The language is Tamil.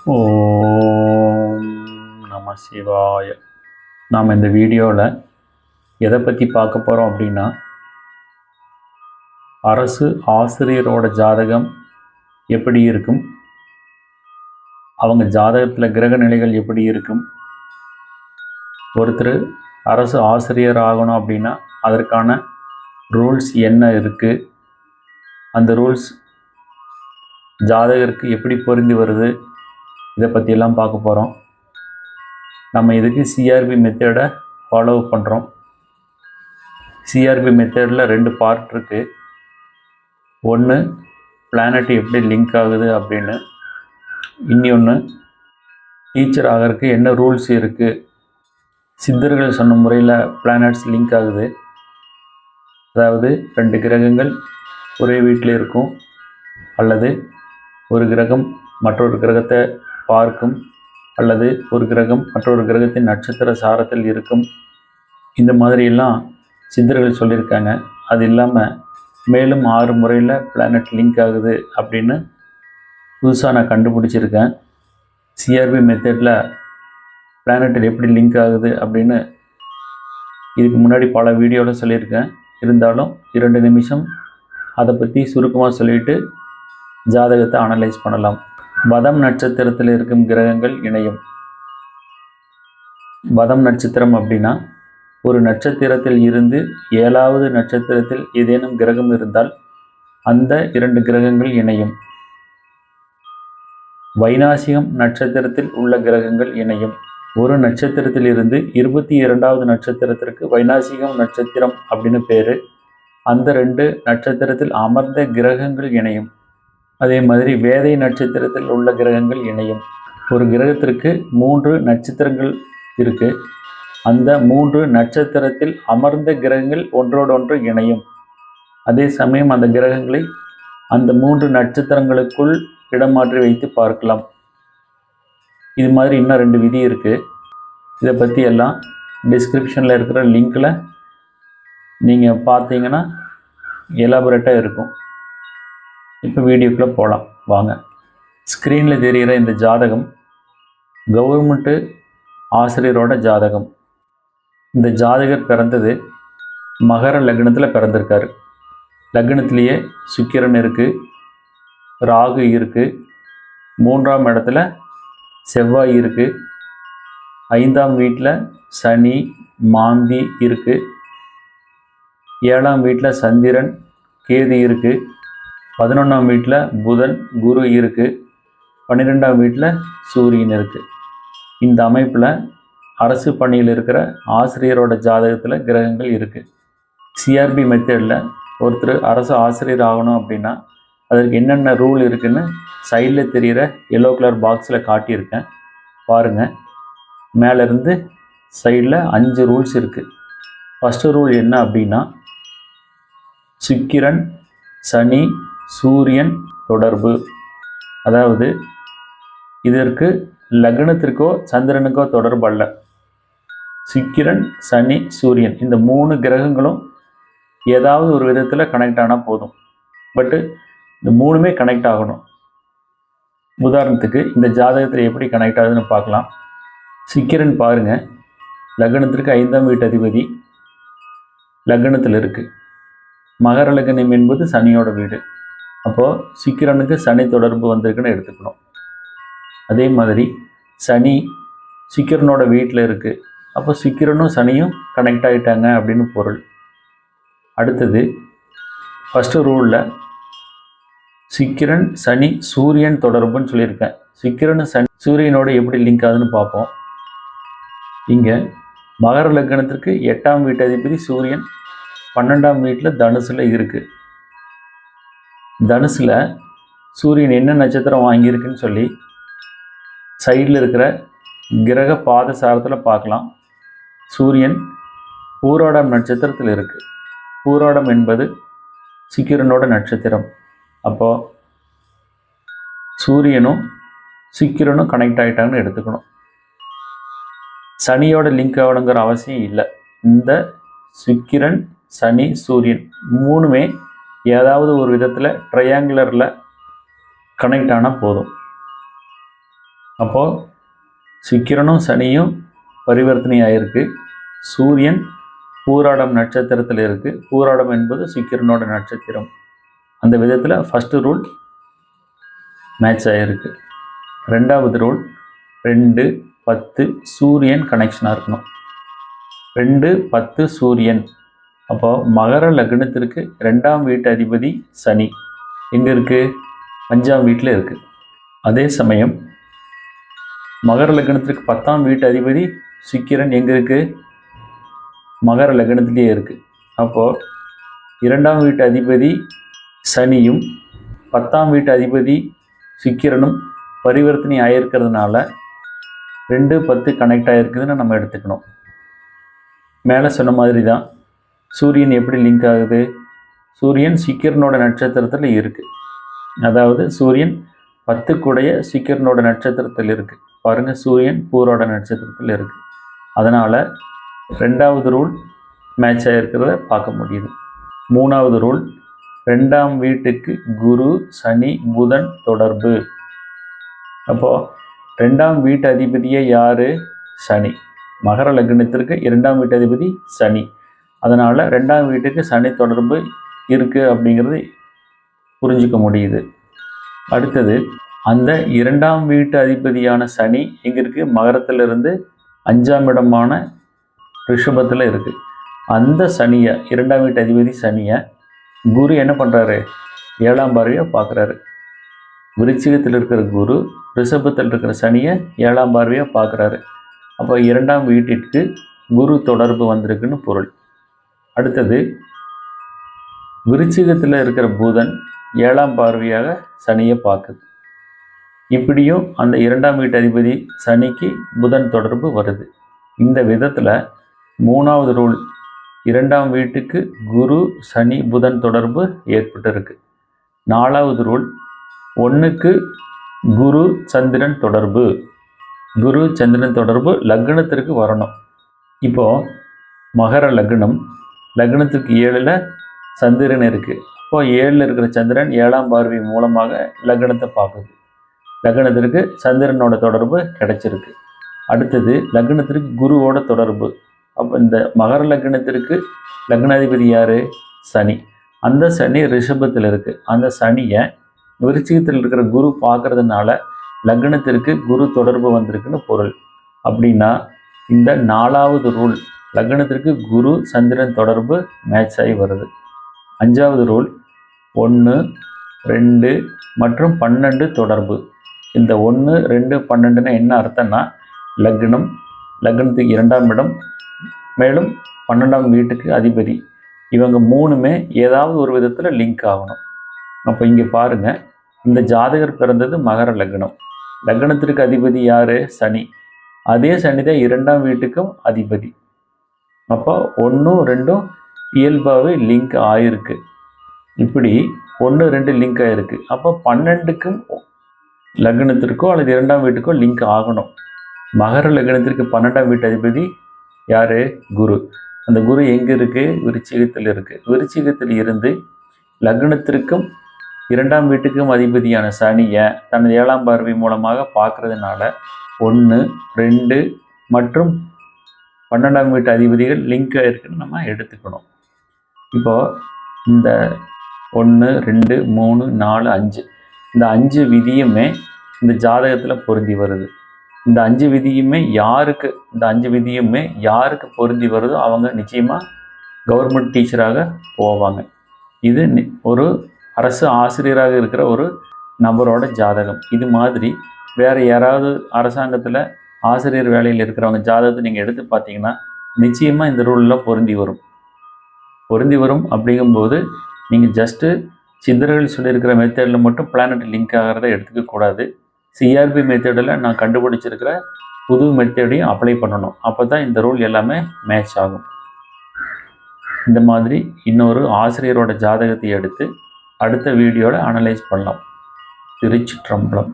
ஓம் நம சிவாய. நாம் இந்த வீடியோவில் எதை பற்றி பார்க்க போகிறோம் அப்படின்னா, அரசு ஆசிரியரோட ஜாதகம் எப்படி இருக்கும், அவங்க ஜாதகத்தில் கிரக நிலைகள் எப்படி இருக்கும், ஒருத்தர் அரசு ஆசிரியர் ஆகணும் அப்படின்னா அதற்கான ரூல்ஸ் என்ன இருக்குது, அந்த ரூல்ஸ் ஜாதகருக்கு எப்படி பொருந்தி வருது, இதை பற்றியெல்லாம் பார்க்க போகிறோம். நம்ம இதுக்கு சிஆர்பி மெத்தடை ஃபாலோ பண்ணுறோம். சிஆர்பி மெத்தடில் 2 பார்ட் இருக்குது. ஒன்று பிளானட் எப்படி லிங்க் ஆகுது அப்படின்னு, இன்னொன்று டீச்சர் ஆகிறதுக்கு என்ன ரூல்ஸ் இருக்குது. சித்தர்கள் சொன்ன முறையில் பிளானட்ஸ் லிங்க் ஆகுது. அதாவது 2 கிரகங்கள் ஒரே வீட்டில் இருக்கும், அல்லது ஒரு கிரகம் மற்றொரு கிரகத்தை பார்க்கும், அல்லது ஒரு கிரகம் மற்றொரு கிரகத்தின் நட்சத்திர சாரத்தில் இருக்கும். இந்த மாதிரியெல்லாம் சித்தர்கள் சொல்லியிருக்காங்க. அது இல்லாமல் மேலும் 6 முறையில் பிளானட் லிங்க் ஆகுது அப்படின்னு புதுசாக நான் கண்டுபிடிச்சிருக்கேன். சிஆர்பி மெத்தடில் பிளானட்டில் எப்படி லிங்க் ஆகுது அப்படின்னு இதுக்கு முன்னாடி பல வீடியோவில் சொல்லியிருக்கேன். இருந்தாலும் 2 நிமிஷம் அதை பற்றி சுருக்கமாக சொல்லிவிட்டு ஜாதகத்தை அனலைஸ் பண்ணலாம். வதம் நட்சத்திரத்தில் இருக்கும் கிரகங்கள் இணையும். வதம் நட்சத்திரம் அப்படின்னா, ஒரு நட்சத்திரத்தில் இருந்து 7வது நட்சத்திரத்தில் ஏதேனும் கிரகம் இருந்தால் அந்த 2 கிரகங்கள் இணையும். வைநாசிகம் நட்சத்திரத்தில் உள்ள கிரகங்கள் இணையும். ஒரு நட்சத்திரத்தில் இருந்து 22வது நட்சத்திரத்திற்கு வைநாசிகம் நட்சத்திரம் அப்படின்னு பேர். அந்த 2 நட்சத்திரத்தில் அமர்ந்த கிரகங்கள் இணையும். அதே மாதிரி வேதை நட்சத்திரத்தில் உள்ள கிரகங்கள் இணையும். ஒரு கிரகத்திற்கு 3 நட்சத்திரங்கள் இருக்குது. அந்த 3 நட்சத்திரத்தில் அமர்ந்த கிரகங்கள் ஒன்றோடொன்று இணையும். அதே சமயம் அந்த கிரகங்களை அந்த 3 நட்சத்திரங்களுக்குள் இடமாற்றி வைத்து பார்க்கலாம். இது மாதிரி இன்னும் 2 விதி இருக்குது. இதை பற்றி எல்லாம் டிஸ்கிரிப்ஷனில் இருக்கிற லிங்கில் நீங்கள் பார்த்தீங்கன்னா எலாபரேட்டாக இருக்கும். இப்போ வீடியோக்குள்ளே போகலாம் வாங்க. ஸ்க்ரீனில் தெரிகிற இந்த ஜாதகம் கவர்மெண்ட்டு ஆசிரியரோட ஜாதகம். இந்த ஜாதகர் பிறந்தது மகர லக்னத்தில் பிறந்திருக்காரு. லக்னத்திலேயே சுக்கிரன் இருக்குது, ராகு இருக்குது, 3ஆம் இடத்துல செவ்வாய் இருக்குது, 5ஆம் வீட்டில் சனி மாந்தி இருக்குது, 7ஆம் வீட்டில் சந்திரன் கேது இருக்குது, 11ஆம் வீட்டில் புதன் குரு இருக்குது, 12ஆம் வீட்டில் சூரியன் இருக்குது. இந்த அமைப்பில் அரசு பணியில் இருக்கிற ஆசிரியரோட ஜாதகத்தில் கிரகங்கள் இருக்குது. சிஆர்பி மெத்தடில் ஒருத்தர் அரசு ஆசிரியர் ஆகணும் அப்படின்னா அதற்கு என்னென்ன ரூல் இருக்குதுன்னு சைடில் தெரிகிற எல்லோ கலர் பாக்ஸில் காட்டியிருக்கேன் பாருங்கள். மேலேருந்து சைடில் 5 ரூல்ஸ் இருக்குது. ஃபஸ்ட்டு ரூல் என்ன அப்படின்னா, சுக்கிரன் சனி சூரியன் தொடர்பு. அதாவது இதற்கு லக்னத்திற்கோ சந்திரனுக்கோ தொடர்பு அல்ல. சுக்கிரன் சனி சூரியன் இந்த 3 கிரகங்களும் ஏதாவது ஒரு விதத்தில் கனெக்ட் ஆனால் போதும். பட்டு இந்த 3மே கனெக்ட் ஆகணும். உதாரணத்துக்கு இந்த ஜாதகத்தில் எப்படி கனெக்ட் ஆகுதுன்னு பார்க்கலாம். சுக்கிரன் பாருங்கள், லக்னத்திற்கு 5ஆம் வீட்டு அதிபதி லக்னத்தில் இருக்குது. மகர லக்னம் என்பது சனியோட வீடு. அப்போது சுக்கிரனுக்கு சனி தொடர்பு வந்திருக்குன்னு எடுத்துக்கணும். அதே மாதிரி சனி சுக்கிரனோட வீட்டில் இருக்குது. அப்போ சுக்கிரனும் சனியும் கனெக்ட் ஆகிட்டாங்க அப்படின்னு பொருள். அடுத்தது ஃபஸ்ட்டு ரூலில் சுக்கிரன் சனி சூரியன் தொடர்புன்னு சொல்லியிருக்கேன். சுக்கிரனும் சனி சூரியனோட எப்படி லிங்க் ஆகுதுன்னு பார்ப்போம். இங்கே மகர லக்னத்திற்கு 8ஆம் வீட்டு அதிபதி சூரியன் 12ஆம் வீட்டில் தனுசில் இருக்குது. தனுசில் சூரியன் என்ன நட்சத்திரம் வாங்கியிருக்குன்னு சொல்லி சைடில் இருக்கிற கிரக பாத சாரத்தில் பார்க்கலாம். சூரியன் பூராடம் நட்சத்திரத்தில் இருக்குது. பூராடம் என்பது சுக்கிரனோட நட்சத்திரம். அப்போது சூரியனும் சுக்கிரனும் கனெக்ட் ஆகிட்டாங்கன்னு எடுத்துக்கணும். சனியோட லிங்க் ஆகணுங்கிற அவசியம் இல்லை. இந்த சுக்கிரன் சனி சூரியன் 3மே ஏதாவது ஒரு விதத்தில் ட்ரையாங்குலரில் கனெக்ட் ஆனால் போதும். அப்போது சுக்கிரனும் சனியும் பரிவர்த்தனை ஆகிருக்கு. சூரியன் பூராடம் நட்சத்திரத்தில் இருக்குது. பூராடம் என்பது சுக்கிரனோட நட்சத்திரம். அந்த விதத்தில் ஃபஸ்ட்டு ரூல் மேட்ச் ஆகிருக்கு. ரெண்டாவது ரூல் 2, 10 சூரியன் கனெக்ஷனாக இருக்கணும். 2, 10 சூரியன். அப்போது மகர லக்னத்திற்கு 2ஆம் வீட்டு அதிபதி சனி எங்கே இருக்குது? 5ஆம் வீட்டில் இருக்குது. அதே சமயம் மகர லக்னத்திற்கு 10ஆம் வீட்டு அதிபதி சுக்கிரன் எங்கே இருக்குது? மகர லக்னத்திலேயே இருக்குது. அப்போது 2ஆம் வீட்டு அதிபதி சனியும் 10ஆம் வீட்டு அதிபதி சுக்கிரனும் பரிவர்த்தனை ஆகியிருக்கிறதுனால 2, 10 கனெக்ட் ஆகிருக்குதுன்னு நம்ம எடுத்துக்கணும். மேலே சொன்ன மாதிரி தான் சூரியன் எப்படி லிங்க் ஆகுது? சூரியன் சுக்கிரனோட நட்சத்திரத்தில் இருக்குது. அதாவது சூரியன் 10 கூடைய சுக்கிரனோட நட்சத்திரத்தில் இருக்குது. பாருங்கள், சூரியன் பூரோட நட்சத்திரத்தில் இருக்குது. அதனால் 2வது ரூல் மேட்ச் ஆகிருக்கிறத பார்க்க முடியுது. 3வது ரூல் 2ஆம் வீட்டுக்கு குரு சனி புதன் தொடர்பு. அப்போது 2ஆம் வீட்டு அதிபதியே யார்? சனி. மகர லக்னத்திற்கு 2ஆம் வீட்டு அதிபதி சனி. அதனால் 2ஆம் வீட்டுக்கு சனி தொடர்பு இருக்குது அப்படிங்கிறது புரிஞ்சிக்க முடியுது. அடுத்தது அந்த 2ஆம் வீட்டு அதிபதியான சனி எங்கே இருக்குது? மகரத்திலிருந்து 5ஆம் இடமான ரிஷபத்தில் இருக்குது. அந்த சனியை 2ஆம் வீட்டு அதிபதி சனியை குரு என்ன பண்ணுறாரு? 7ஆம் பார்வையாக பார்க்குறாரு. விருச்சிகத்தில் இருக்கிற குரு ரிஷபத்தில் இருக்கிற சனியை 7ஆம் பார்வையாக பார்க்குறாரு. அப்போ 2ஆம் வீட்டிற்கு குரு தொடர்பு வந்திருக்குன்னு பொருள். அடுத்தது விருச்சிகத்தில் இருக்கிற புதன் 7ஆம் பார்வையாக சனியை பார்க்குது. இப்படியும் அந்த 2ஆம் வீட்டு அதிபதி சனிக்கு புதன் தொடர்பு வருது. இந்த விதத்தில் 3வது ரூல் 2ஆம் வீட்டுக்கு குரு சனி புதன் தொடர்பு ஏற்பட்டிருக்கு. 4வது ரூல் 1க்கு குரு சந்திரன் தொடர்பு. குரு சந்திரன் தொடர்பு லக்னத்திற்கு வரணும். இப்போது மகர லக்னம், லக்னத்திற்கு 7ல் சந்திரன் இருக்குது. அப்போது 7ல் இருக்கிற சந்திரன் 7ஆம் பார்வை மூலமாக லக்னத்தை பார்க்குது. லக்னத்திற்கு சந்திரனோட தொடர்பு கிடைச்சிருக்கு. அடுத்தது லக்னத்திற்கு குருவோட தொடர்பு. அப்போ இந்த மகர லக்னத்திற்கு லக்னாதிபதி யார்? சனி. அந்த சனி ரிஷபத்தில் இருக்குது. அந்த சனியை விருச்சிகத்தில் இருக்கிற குரு பார்க்கறதுனால லக்னத்திற்கு குரு தொடர்பு வந்திருக்குன்னு பொருள். அப்படின்னா இந்த 4வது ரூல் லக்னத்திற்கு குரு சந்திரன் தொடர்பு மேட்ச் ஆகி வருது. 5வது ரூல் 1, 2 மற்றும் 12 தொடர்பு. இந்த 1, 2, 12ன்னா என்ன அர்த்தம்னா லக்னம், லக்னத்துக்கு 2ஆம் இடம், மேலும் 12ஆம் வீட்டுக்கு அதிபதி. இவங்க 3மே ஏதாவது ஒரு விதத்தில் லிங்க் ஆகணும். அப்போ இங்கே பாருங்கள், இந்த ஜாதகர் பிறந்தது மகர லக்னம். லக்னத்திற்கு அதிபதி யார்? சனி. அதே சனி தான் 2ஆம் வீட்டுக்கும் அதிபதி. அப்போ 1, 2 இயல்பாகவே லிங்க் ஆகிருக்கு. இப்படி 1, 2 லிங்க் ஆகிருக்கு. அப்போ 12க்கும் லக்னத்திற்கோ அல்லது 2ஆம் வீட்டுக்கோ லிங்க் ஆகணும். மகர லக்னத்திற்கு 12ஆம் வீட்டு அதிபதி யார்? குரு. அந்த குரு எங்கே இருக்குது? விருச்சிகத்தில் இருக்குது. விருச்சிகத்தில் இருந்து லக்னத்திற்கும் 2ஆம் வீட்டுக்கும் அதிபதியான சனியை தனது 7ஆம் பார்வை மூலமாக பார்க்கறதுனால 1, 2 மற்றும் 12ஆம் வீட்டு அதிபதிகள் லிங்க் ஆகிருக்குன்னு நம்ம எடுத்துக்கணும். இப்போது இந்த 1, 2, 3, 4, 5 இந்த 5 விதியுமே இந்த ஜாதகத்தில் பொருந்தி வருது. இந்த 5 விதியுமே யாருக்கு பொருந்தி வருதோ அவங்க நிச்சயமாக கவர்மெண்ட் டீச்சராக போவாங்க. இது ஒரு அரசு ஆசிரியராக இருக்கிற ஒரு நபரோட ஜாதகம். இது மாதிரி வேறு யாராவது அரசாங்கத்தில் ஆசிரியர் வேலையில் இருக்கிறவங்க ஜாதகத்தை நீங்கள் எடுத்து பார்த்தீங்கன்னா நிச்சயமாக இந்த ரூலில் பொருந்தி வரும். அப்படிங்கும்போது நீங்கள் ஜஸ்ட்டு சித்தர்கள் சொல்லியிருக்கிற மெத்தடில் மட்டும் பிளானட் லிங்க் ஆகிறத எடுத்துக்கக்கூடாது. சிஆர்பி மெத்தடில் நான் கண்டுபிடிச்சிருக்கிற புது மெத்தடையும் அப்ளை பண்ணணும். அப்போ தான் இந்த ரூல் எல்லாமே மேட்ச் ஆகும். இந்த மாதிரி இன்னொரு ஆசிரியரோட ஜாதகத்தை எடுத்து அடுத்த வீடியோவில் அனலைஸ் பண்ணலாம். திருச்சிற்றம்பலம்.